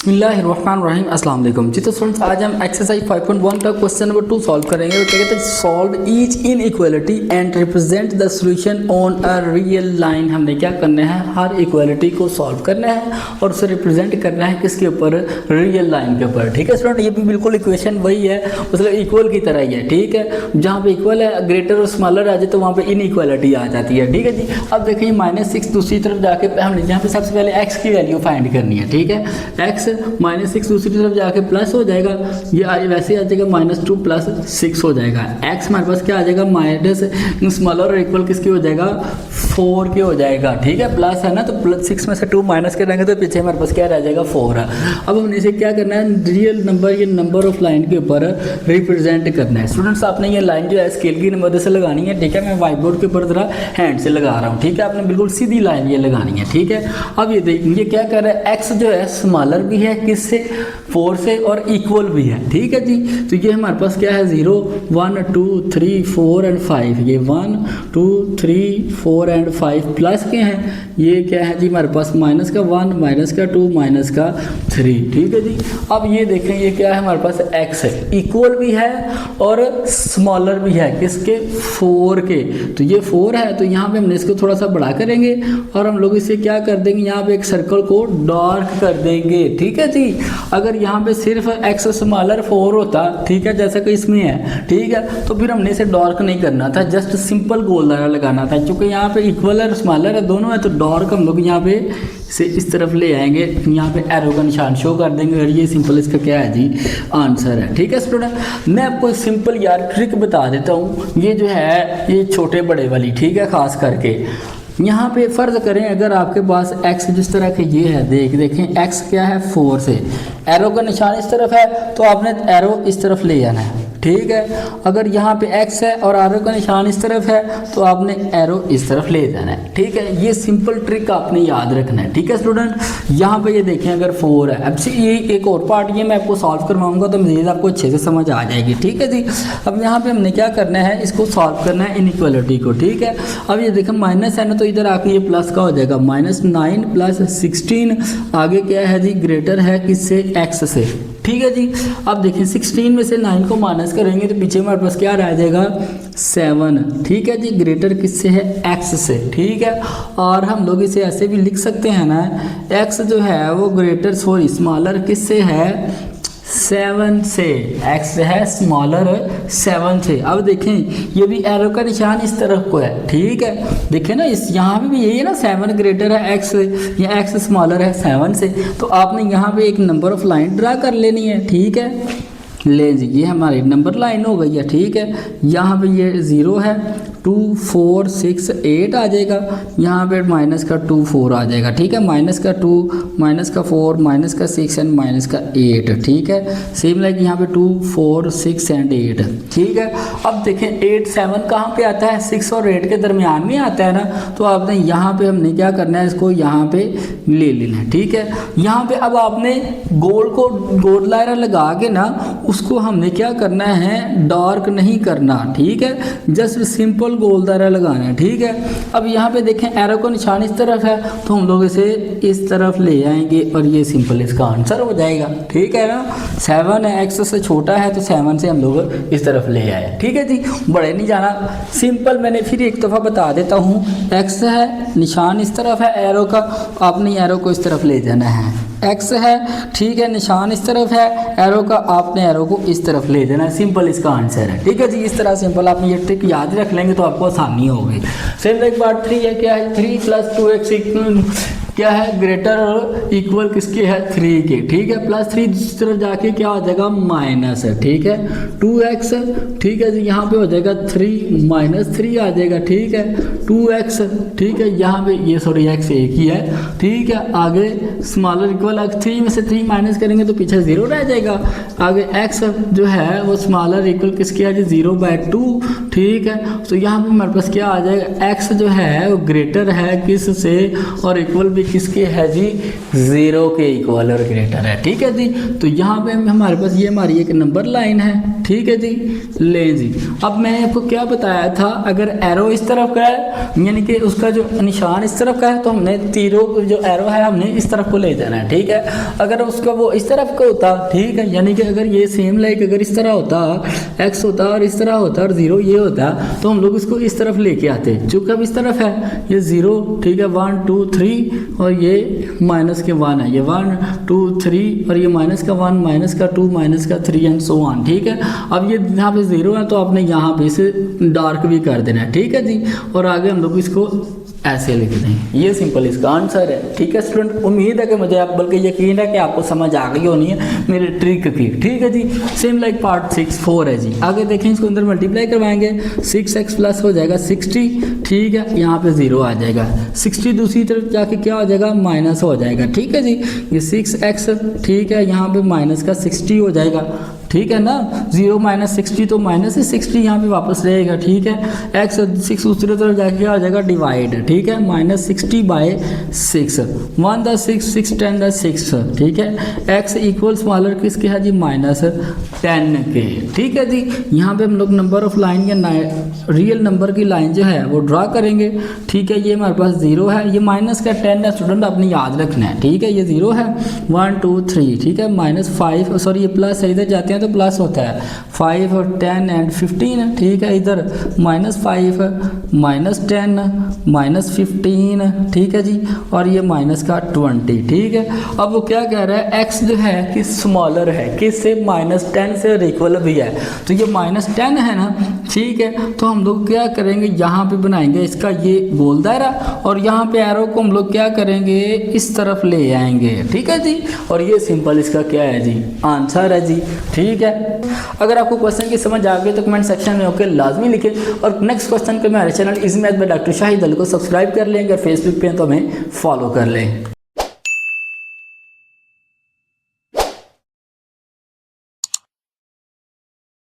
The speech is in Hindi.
बिस्मिल्लाहिर्रहमानिर्रहीम अस्सलाम वालेकुम जी। तो स्टूडेंट्स आज हम एक्सरसाइज 5.1 का क्वेश्चन नंबर 2 सॉल्व करेंगे। क्या कहते हैं, solve each inequality and represent the solution on a real line. हमने क्या करना है, हर इक्वालिटी को सॉल्व करना है और उसे रिप्रेजेंट करना है किसके ऊपर, रियल लाइन के ऊपर। ठीक है स्टूडेंट, ये भी बिल्कुल इक्वेशन वही है, मतलब इक्वल की तरह ही है। ठीक है, जहाँ पे इक्वल है ग्रेटर और स्मॉलर आ जाए तो वहाँ पे इनइक्वालिटी आ जाती है। ठीक है जी, अब देखिए -6 दूसरी तरफ जाके हमने यहाँ पे सबसे पहले x की वैल्यू फाइंड करनी है। ठीक है, x -6 दूसरी तरफ जाके प्लस हो जाएगा, ये वैसे आ जाएगा -2 + 6 हो जाएगा। x हमारे पास क्या आ जाएगा, माइनस स्मॉलर और इक्वल किसकी हो जाएगा, 4 के हो जाएगा। ठीक है, प्लस है ना, तो +6 में से 2 माइनस करेंगे तो पीछे हमारे पास क्या रह जाएगा, 4 है। अब हमने इसे क्या करना है, रियल नंबर ये नंबर ऑफ लाइन के ऊपर रिप्रेजेंट करना है। स्टूडेंट्स आपने ये लाइन जो है स्केल की मदद से लगानी है। ठीक है, मैं व्हाइट बोर्ड के ऊपर जरा हैंड से लगा रहा हूँ। ठीक है, आपने बिल्कुल सीधी लाइन ये लगानी है। ठीक है, अब ये देखिए क्या कर रहा है, x जो है स्मॉलर भी है किससे, 4 से, और इक्वल भी है। ठीक है जी, तो ये हमारे पास क्या है, 0 1 2 3 4 एंड 5, ये 1 2 3 4 एंड 5 प्लस के हैं, ये क्या है जी हमारे पास -1 -2 -3। ठीक है जी, अब ये देखें ये क्या है हमारे पास, x है, इक्वल भी है और स्मॉलर भी है किसके, 4 के। तो ये 4 है, तो यहाँ पे हमने इसको थोड़ा सा बड़ा करेंगे और हम लोग इसे क्या कर देंगे, यहाँ पे एक सर्कल को डार्क कर देंगे। ठीक है जी, अगर यहाँ पे सिर्फ x स्मॉलर 4 होता, ठीक है, जैसा कि इसमें है, ठीक है, तो फिर हमने इसे डार्क नहीं करना था, जस्ट सिंपल गोल दायरा लगाना था। क्योंकि यहाँ पे इक्वल और स्मॉलर है दोनों है, तो डार्क हम लोग यहाँ पे इसे इस तरफ ले आएंगे, यहाँ पे एरो का निशान शो कर देंगे और ये सिंपल इसका क्या है जी, आंसर है। ठीक है स्टूडेंट, मैं आपको सिंपल यार ट्रिक बता देता हूँ, ये जो है ये छोटे बड़े वाली, ठीक है, खास करके यहाँ पे फ़र्ज़ करें अगर आपके पास x जिस तरह के ये है, देखें x क्या है, 4 से, एरो का निशान इस तरफ है तो आपने एरो इस तरफ ले जाना है। ठीक है, अगर यहाँ पे x है और एरो का निशान इस तरफ है तो आपने एरो इस तरफ ले जाना है। ठीक है, ये सिंपल ट्रिक आपने याद रखना है। ठीक है स्टूडेंट, यहाँ पे ये देखें अगर 4 है, अब से ये एक और पार्ट ये मैं आपको सॉल्व करवाऊंगा तो मज़ीद आपको अच्छे से समझ आ जाएगी। ठीक है जी, अब यहाँ पे हमने क्या करना है, इसको सॉल्व करना है इनइक्वालिटी को। ठीक है, अब ये देखें माइनस है ना, तो इधर आके ये प्लस का हो जाएगा, -9 + 16 आगे क्या है जी, ग्रेटर है किससे, x से। ठीक है जी, अब देखिए 16 में से 9 को माइनस करेंगे तो पीछे हमारे पास क्या रह जाएगा, 7। ठीक है जी, ग्रेटर किससे है, x से। ठीक है, और हम लोग इसे ऐसे भी लिख सकते हैं ना, x जो है वो ग्रेटर स्मॉलर किससे है, 7 से, x है स्मॉलर 7 से। अब देखें ये भी एरो का निशान इस तरफ को है। ठीक है, देखें ना, इस यहाँ पे भी यही है ना, 7 ग्रेटर है x से, या x स्मॉलर है 7 से, तो आपने यहाँ पे एक नंबर ऑफ लाइन ड्रा कर लेनी है। ठीक है, ले जी, ये हमारी नंबर लाइन हो गई है। ठीक है, यहाँ पे ये 0 है, 2 4 6 8 आ जाएगा, यहाँ पे -2 4 आ जाएगा। ठीक है, -2 -4 -6 एंड -8। ठीक है, सेम लाइक यहाँ पे 2 4 6 एंड 8। ठीक है, अब देखें 8 7 कहाँ पे आता है, 6 और 8 के दरमियान में आता है ना, तो आपने यहाँ पे हमने क्या करना है, इसको यहाँ पे ले लेना है। ठीक है, यहाँ पे अब आपने गोल दायरा लगा के ना उसको हमने क्या करना है, डार्क नहीं करना। ठीक है, जस्ट सिंपल गोल दायरा लगाना है। ठीक है, अब यहाँ पे देखें एरो का निशान इस तरफ है तो हम लोग इसे इस तरफ ले आएंगे और ये सिंपल इसका आंसर हो जाएगा। ठीक है ना, 7 है, x से छोटा है तो 7 से हम लोग इस तरफ ले आए। ठीक है जी, बड़े नहीं जाना, सिंपल मैंने फिर एक दफ़ा बता देता हूँ, x है, निशान इस तरफ है एरो का, आपने एरो को इस तरफ ले जाना है, x है, ठीक है, निशान इस तरफ है एरो का, आपने एरो को इस तरफ ले देना है, सिंपल इसका आंसर है। ठीक है जी, इस तरह सिंपल आप ये ट्रिक याद रख लेंगे तो आपको आसानी होगी। सेम एक बार 3 है, क्या है, 3 + 2x क्या है, ग्रेटर और इक्वल किसके है, 3 के। ठीक है, +3 दूसरी तरफ जाके क्या हो जाएगा, माइनस है। ठीक है, 2x, ठीक है जी, यहाँ पे हो जाएगा 3 -3 आ जाएगा। ठीक है, 2x, ठीक है, यहाँ पे ये सॉरी x एक ही है। ठीक है, आगे स्मॉलर इक्वल, 3 में से 3 माइनस करेंगे तो पीछे 0 रह जाएगा। आगे x जो है वो स्मॉलर इक्वल किसके है जी, 0/2। ठीक है, तो यहाँ पे हमारे पास क्या आ जाएगा, x जो है वो ग्रेटर है किस से और इक्वल भी किसके है जी, 0 के इक्वल और ग्रेटर है। ठीक है जी, तो यहाँ पे हमारे पास ये हमारी एक नंबर लाइन है। ठीक है जी, लें जी, अब मैंने आपको क्या बताया था, अगर एरो इस तरफ का है यानी कि उसका जो निशान इस तरफ का है तो हमने तीरों जो एरो है हमने इस तरफ को ले जाना है। ठीक है, अगर उसका वो इस तरफ का होता, ठीक है, यानी कि अगर ये सेम लाइक अगर इस तरह होता, x होता और इस तरह होता और 0 ये होता, तो हम लोग इसको इस तरफ लेके आते। चूँकि अब इस तरफ है ये 0, ठीक है, 1 2 3 और ये माइनस के 1 है, ये 1 2 3 और ये माइनस का 1 माइनस का 2 माइनस का 3 एंड सो ऑन। ठीक है, अब ये यहाँ पे 0 है तो आपने यहाँ पे इसे डार्क भी कर देना है। ठीक है जी, और आगे हम लोग इसको ऐसे लिख दें। ये सिंपल इसका आंसर है। ठीक है स्टूडेंट, उम्मीद है कि मुझे आप बल्कि यकीन है कि आपको समझ आ गई होनी है मेरे ट्रिक की। ठीक है जी, सेम लाइक पार्ट 6 4 है जी। आगे देखें, इसको अंदर मल्टीप्लाई करवाएंगे, 6x प्लस हो जाएगा 60। ठीक है, यहाँ पे 0 आ जाएगा, 60 दूसरी तरफ जाके क्या हो जाएगा, माइनस हो जाएगा। ठीक है जी, ये 6x, ठीक है, यहाँ पे माइनस का 60 हो जाएगा। ठीक है ना, 0 माइनस 60 तो माइनस 60 यहाँ पे वापस रहेगा। ठीक है, x 6 दूसरी तरफ जाके आ जाएगा डिवाइड। ठीक है, माइनस 60 बाय 6, 1 द 6 6 10 द 6। ठीक है, x इक्वल स्मॉलर किसके है जी, माइनस 10 के। ठीक है जी, यहाँ पे हम लोग नंबर ऑफ लाइन या रियल नंबर की लाइन जो है वो ड्रा करेंगे। ठीक है, ये हमारे पास 0 है, ये माइनस का 10 है स्टूडेंट, आपने याद रखना है। ठीक है, ये 0 है, 1 2 3। ठीक है, माइनस 5 सॉरी ये प्लस है, इधर जाते हैं तो प्लस होता है, 5 और 10 एंड 15। ठीक है, इधर माइनस 5 माइनस 10 माइनस 15। ठीक है जी, और ये माइनस का 20। ठीक है, अब वो क्या कह रहा है, x जो है कि स्मॉलर है, किससे, माइनस 10 से इक्वल भी है, तो ये माइनस 10 है ना। ठीक है, तो हम लोग क्या करेंगे, यहाँ पे बनाएंगे इसका ये गोल दायरा और यहाँ पे एरो को हम लोग क्या करेंगे, इस तरफ ले आएंगे। ठीक है जी, और ये सिंपल इसका क्या है जी, आंसर है जी। ठीक है, अगर आपको क्वेश्चन की समझ आ गई तो कमेंट सेक्शन में ओके लाजमी लिखें, और नेक्स्ट क्वेश्चन के मेरे channel easy math by doctor Shahid Ali को सब्सक्राइब कर लें, अगर फेसबुक पे हैं तो हमें फॉलो कर लें।